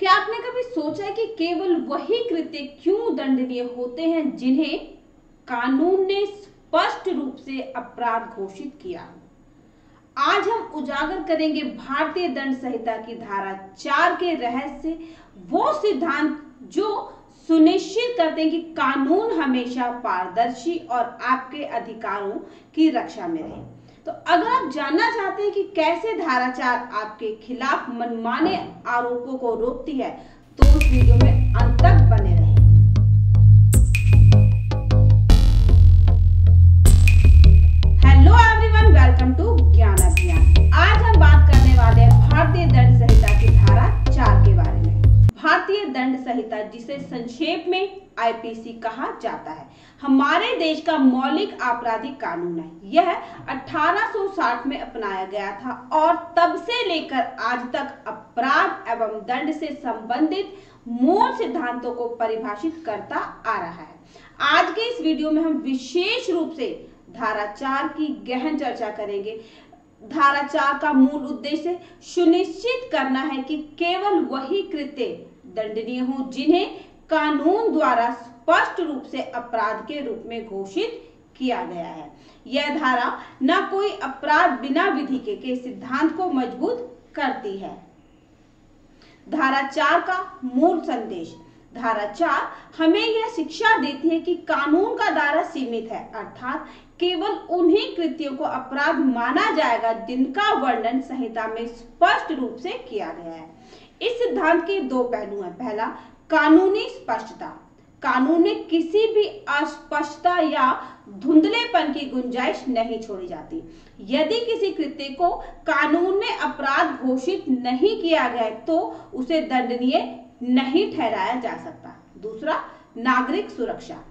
क्या आपने कभी सोचा है कि केवल वही कृत्य क्यों दंडनीय होते हैं जिन्हें कानून ने स्पष्ट रूप से अपराध घोषित किया? आज हम उजागर करेंगे भारतीय दंड संहिता की धारा 4 के रहस्य, वो सिद्धांत जो सुनिश्चित करते हैं कि कानून हमेशा पारदर्शी और आपके अधिकारों की रक्षा में रहे। तो अगर आप जानना चाहते हैं कि कैसे धारा 4 आपके खिलाफ मनमाने आरोपों को रोकती है, तो उस वीडियो में अंत तक बने रहें। हेलो एवरीवन, वेलकम टू ज्ञान अभियान। आज हम बात करने वाले हैं भारतीय दंड संहिता की धारा 4 के बारे में। भारतीय दंड संहिता, जिसे संक्षेप में आईपीसी कहा जाता है, हमारे देश का मौलिक आपराधिक कानून है। यह 1860 में अपनाया गया था और तब से लेकर आज तक अपराध एवं दंड से संबंधित मूल सिद्धांतों को परिभाषित करता आ रहा है। आज के इस वीडियो में हम विशेष रूप से धारा 4 की गहन चर्चा करेंगे। धारा 4 का मूल उद्देश्य सुनिश्चित करना है कि केवल वही कृत्य दंडनीय हो जिन्हें कानून द्वारा स्पष्ट रूप से अपराध के रूप में घोषित किया गया है। यह धारा न कोई अपराध बिना विधि के सिद्धांत को मजबूत करती है। धारा 4 का मूल संदेश। धारा 4 हमें यह शिक्षा देती है कि कानून का दायरा सीमित है, अर्थात केवल उन्हीं कृत्यों को अपराध माना जाएगा जिनका वर्णन संहिता में स्पष्ट रूप से किया गया है। इस सिद्धांत के दो पहलू हैं। पहला, कानूनी स्पष्टता। कानून में किसी भी अस्पष्टता या धुंधलेपन की गुंजाइश नहीं छोड़ी जाती। यदि किसी कृत्य को कानून में अपराध घोषित नहीं किया गया तो उसे दंडनीय नहीं ठहराया जा सकता। दूसरा, नागरिक सुरक्षा।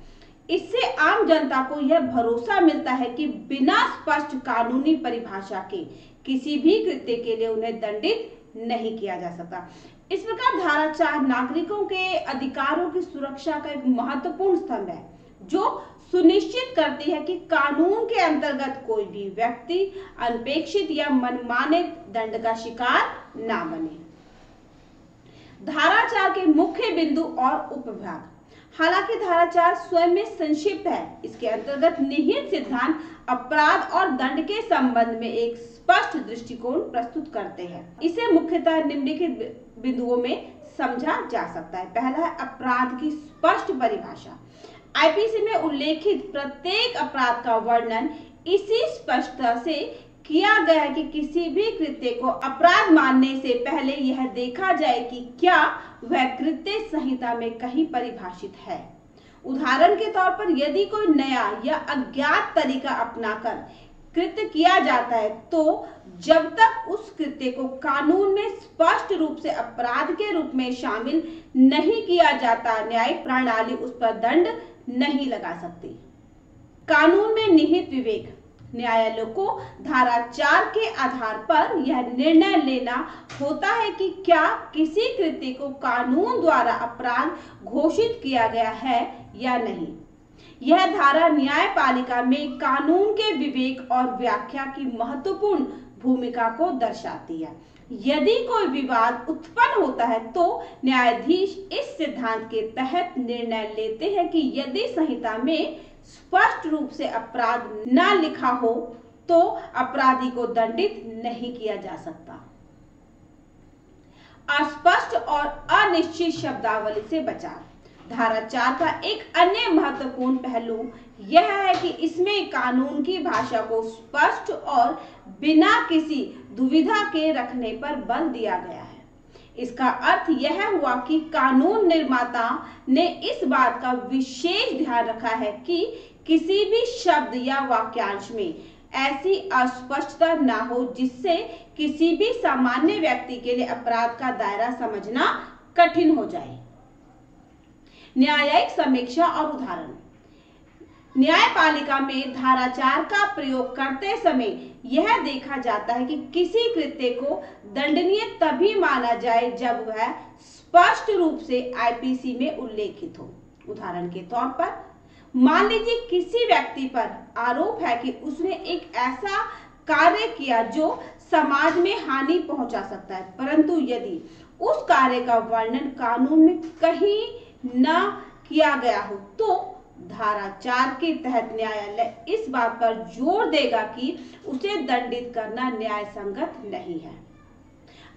इससे आम जनता को यह भरोसा मिलता है कि बिना स्पष्ट कानूनी परिभाषा के किसी भी कृत्य के लिए उन्हें दंडित नहीं किया जा सकता। इस प्रकार धारा 4 नागरिकों के अधिकारों की सुरक्षा का एक महत्वपूर्ण स्तंभ है, जो सुनिश्चित करती है कि कानून के अंतर्गत कोई भी व्यक्ति अनपेक्षित या मनमाने दंड का शिकार ना बने। धारा 4 के मुख्य बिंदु और उपविभाग। हालांकि धारा 4 स्वयं में संक्षिप्त है, इसके अंतर्गत निहित सिद्धांत अपराध और दंड के संबंध में एक स्पष्ट दृष्टिकोण प्रस्तुत करते हैं। इसे मुख्यतः निम्नलिखित बिंदुओं में समझा जा सकता है। पहला है अपराध की स्पष्ट परिभाषा। आईपीसी में उल्लेखित प्रत्येक अपराध का वर्णन इसी स्पष्टता से किया गया है कि किसी भी कृत्य को अपराध मानने से पहले यह देखा जाए कि क्या वह कृत्य संहिता में कहीं परिभाषित है। उदाहरण के तौर पर यदि कोई नया या अज्ञात तरीका अपनाकर कृत्य किया जाता है तो जब तक उस कृत्य को कानून में स्पष्ट रूप से अपराध के रूप में शामिल नहीं किया जाता, न्यायिक प्रणाली उस पर दंड नहीं लगा सकती। कानून में निहित विवेक। न्यायालय को धारा 4 के आधार पर यह निर्णय लेना होता है कि क्या किसी कृत्य को कानून द्वारा अपराध घोषित किया गया है या नहीं। यह धारा न्यायपालिका में कानून के विवेक और व्याख्या की महत्वपूर्ण भूमिका को दर्शाती है। यदि कोई विवाद उत्पन्न होता है तो न्यायाधीश इस सिद्धांत के तहत निर्णय लेते हैं कि यदि संहिता में स्पष्ट रूप से अपराध न लिखा हो तो अपराधी को दंडित नहीं किया जा सकता। अस्पष्ट और अनिश्चित शब्दावली से बचाव। धारा 4 का एक अन्य महत्वपूर्ण पहलू यह है कि इसमें कानून की भाषा को स्पष्ट और बिना किसी दुविधा के रखने पर बल दिया गया है। इसका अर्थ यह हुआ कि कानून निर्माता ने इस बात का विशेष ध्यान रखा है कि किसी भी शब्द या वाक्यांश में ऐसी अस्पष्टता न हो जिससे किसी भी सामान्य व्यक्ति के लिए अपराध का दायरा समझना कठिन हो जाए। न्यायिक समीक्षा और उदाहरण। न्यायपालिका में धारा 4 का प्रयोग करते समय यह देखा जाता है कि किसी कृत्य को दंडनीय तभी माना जाए जब वह स्पष्ट रूप से आईपीसी में उल्लेखित हो। उदाहरण के तौर पर मान लीजिए किसी व्यक्ति पर आरोप है कि उसने एक ऐसा कार्य किया जो समाज में हानि पहुंचा सकता है, परंतु यदि उस कार्य का वर्णन कानून में कहीं न किया गया हो तो धारा 4 के तहत न्यायालय इस बात पर जोर देगा कि उसे दंडित करना न्याय संगत नहीं है।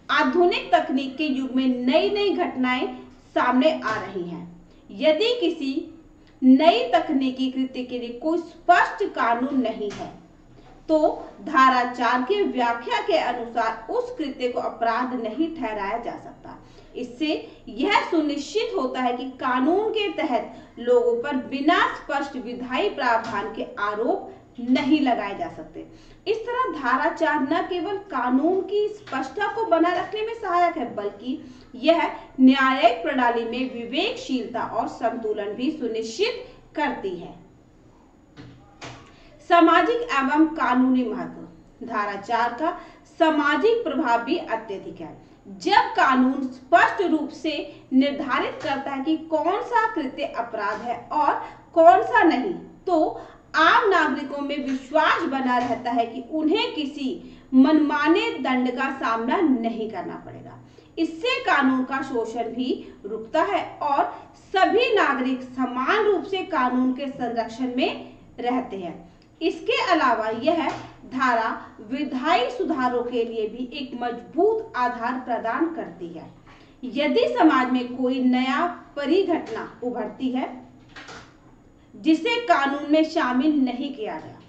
आधुनिक तकनीक के युग में नई नई घटनाएं सामने आ रही हैं। यदि किसी नई तकनीकी कृत्य के लिए कोई स्पष्ट कानून नहीं है तो धारा 4 की व्याख्या के अनुसार उस कृत्य को अपराध नहीं ठहराया जा सकता। इससे यह सुनिश्चित होता है कि कानून के तहत लोगों पर बिना स्पष्ट विधायी प्रावधान के आरोप नहीं लगाए जा सकते। इस तरह धारा 4 न केवल कानून की स्पष्टता को बनाए रखने में सहायक है, बल्कि यह न्यायिक प्रणाली में विवेकशीलता और संतुलन भी सुनिश्चित करती है। सामाजिक एवं कानूनी महत्व। धारा 4 का सामाजिक प्रभाव भी अत्यधिक है। जब कानून स्पष्ट रूप से निर्धारित करता है कि कौन सा कृत्य अपराध है और कौन सा नहीं, तो आम नागरिकों में विश्वास बना रहता है कि उन्हें किसी मनमाने दंड का सामना नहीं करना पड़ेगा। इससे कानून का शोषण भी रुकता है और सभी नागरिक समान रूप से कानून के संरक्षण में रहते हैं। इसके अलावा यह धारा विधायी सुधारों के लिए भी एक मजबूत आधार प्रदान करती है। यदि समाज में कोई नया परिघटना उभरती है जिसे कानून में शामिल नहीं किया गया,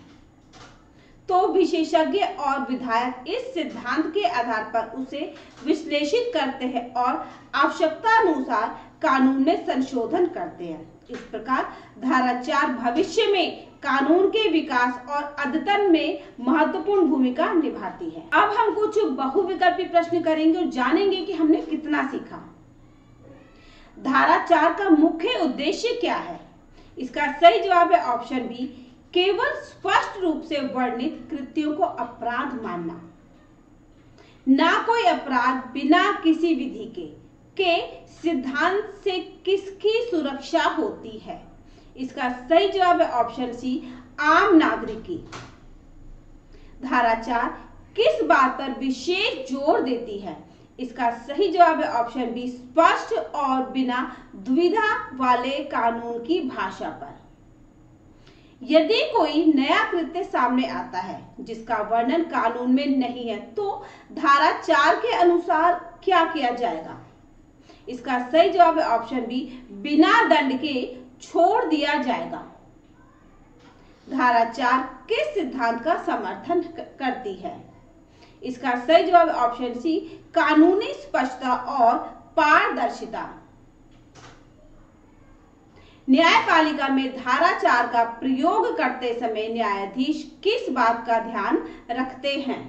तो विशेषज्ञ और विधायक इस सिद्धांत के आधार पर उसे विश्लेषित करते हैं और आवश्यकता अनुसार कानून में संशोधन करते हैं। इस प्रकार धारा 4 भविष्य में कानून के विकास और अद्यतन में महत्वपूर्ण भूमिका निभाती है। अब हम कुछ बहुविकल्पी प्रश्न करेंगे और जानेंगे कि हमने कितना सीखा। धारा 4 का मुख्य उद्देश्य क्या है? इसका सही जवाब है ऑप्शन बी, केवल स्पष्ट रूप से वर्णित कृत्यों को अपराध मानना। ना कोई अपराध बिना किसी विधि के सिद्धांत से किसकी सुरक्षा होती है? इसका सही जवाब है ऑप्शन सी, आम नागरिक की। धारा 4 किस बात पर विशेष जोर देती है? इसका सही जवाब है ऑप्शन बी, स्पष्ट और बिना दुविधा वाले कानून की भाषा पर। यदि कोई नया कृत्य सामने आता है जिसका वर्णन कानून में नहीं है, तो धारा 4 के अनुसार क्या किया जाएगा? इसका सही जवाब है ऑप्शन बी, बिना दंड के छोड़ दिया जाएगा। धारा 4 किस सिद्धांत का समर्थन करती है? इसका सही जवाब है ऑप्शन सी, कानूनी स्पष्टता और पारदर्शिता। न्यायपालिका में धारा 4 का प्रयोग करते समय न्यायाधीश किस बात का ध्यान रखते हैं?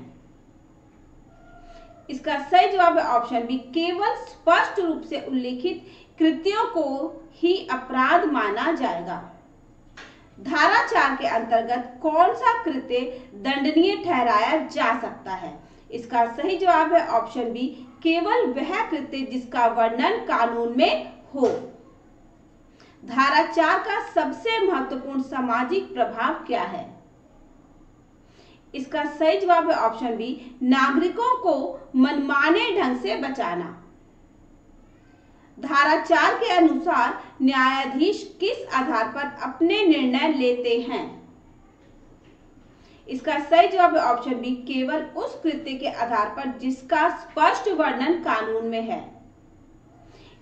इसका सही जवाब है ऑप्शन बी, केवल स्पष्ट रूप से उल्लिखित कृत्यों को ही अपराध माना जाएगा। धारा 4 के अंतर्गत कौन सा कृत्य दंडनीय ठहराया जा सकता है? इसका सही जवाब है ऑप्शन बी, केवल वह कृत्य जिसका वर्णन कानून में हो। धारा 4 का सबसे महत्वपूर्ण सामाजिक प्रभाव क्या है? इसका सही जवाब है ऑप्शन बी, नागरिकों को मनमाने ढंग से बचाना। धारा 4 के अनुसार न्यायाधीश किस आधार पर अपने निर्णय लेते हैं? इसका सही जवाब है ऑप्शन बी, केवल उस कृत्य के आधार पर जिसका स्पष्ट वर्णन कानून में है।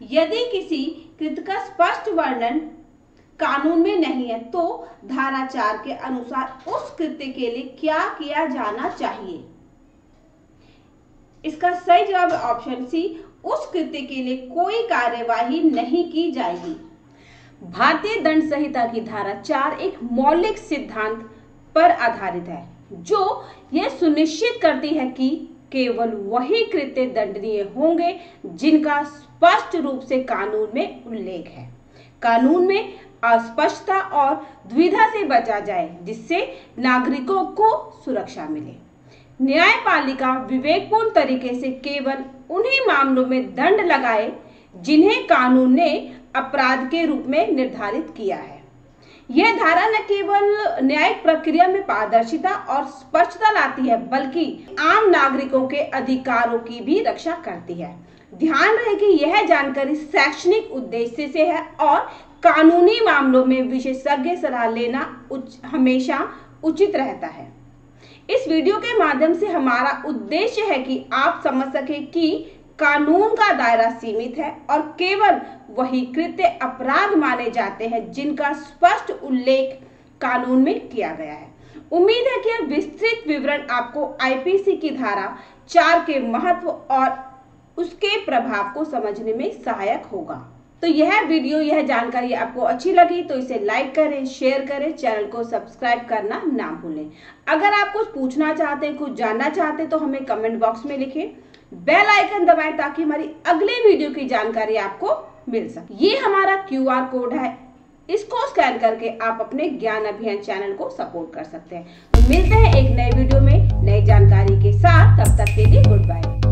यदि किसी कृत्य का स्पष्ट वर्णन कानून में नहीं है, तो धारा 4 के अनुसार उस कृत्य के लिए क्या किया जाना चाहिए? इसका सही जवाब है ऑप्शन सी, उस कृत्य के लिए कोई कार्यवाही नहीं की जाएगी। भारतीय दंड संहिता की धारा 4 एक मौलिक सिद्धांत पर आधारित है जो यह सुनिश्चित करती है कि केवल वही कृत्य दंडनीय होंगे जिनका स्पष्ट रूप से कानून में उल्लेख है। कानून में अस्पष्टता और दुविधा से बचा जाए जिससे नागरिकों को सुरक्षा मिले। न्यायपालिका विवेकपूर्ण तरीके से केवल उन्हीं मामलों में दंड लगाए जिन्हें कानून ने अपराध के रूप में निर्धारित किया है। यह धारा न केवल न्यायिक प्रक्रिया में पारदर्शिता और स्पष्टता लाती है, बल्कि आम नागरिकों के अधिकारों की भी रक्षा करती है। ध्यान रहे कि यह जानकारी शैक्षणिक उद्देश्य से है और कानूनी मामलों में विशेषज्ञ सलाह लेना हमेशा उचित रहता है। इस वीडियो के माध्यम से हमारा उद्देश्य है कि आप समझ सके कि कानून का दायरा सीमित है और केवल वही कृत्य अपराध माने जाते हैं जिनका स्पष्ट उल्लेख कानून में किया गया है। उम्मीद है कि यह विस्तृत विवरण आपको आईपीसी की धारा 4 के महत्व और उसके प्रभाव को समझने में सहायक होगा। तो यह वीडियो, यह जानकारी आपको अच्छी लगी तो इसे लाइक करें, शेयर करें, चैनल को सब्सक्राइब करना ना भूलें। अगर आप कुछ पूछना चाहते हैं, कुछ जानना चाहते हैं तो हमें कमेंट बॉक्स में लिखें। बेल आइकन दबाएं ताकि हमारी अगले वीडियो की जानकारी आपको मिल सके। ये हमारा QR कोड है, इसको स्कैन करके आप अपने ज्ञान अभियान चैनल को सपोर्ट कर सकते हैं। तो मिलते हैं एक नए वीडियो में नई जानकारी के साथ। तब तक के लिए गुड बाय।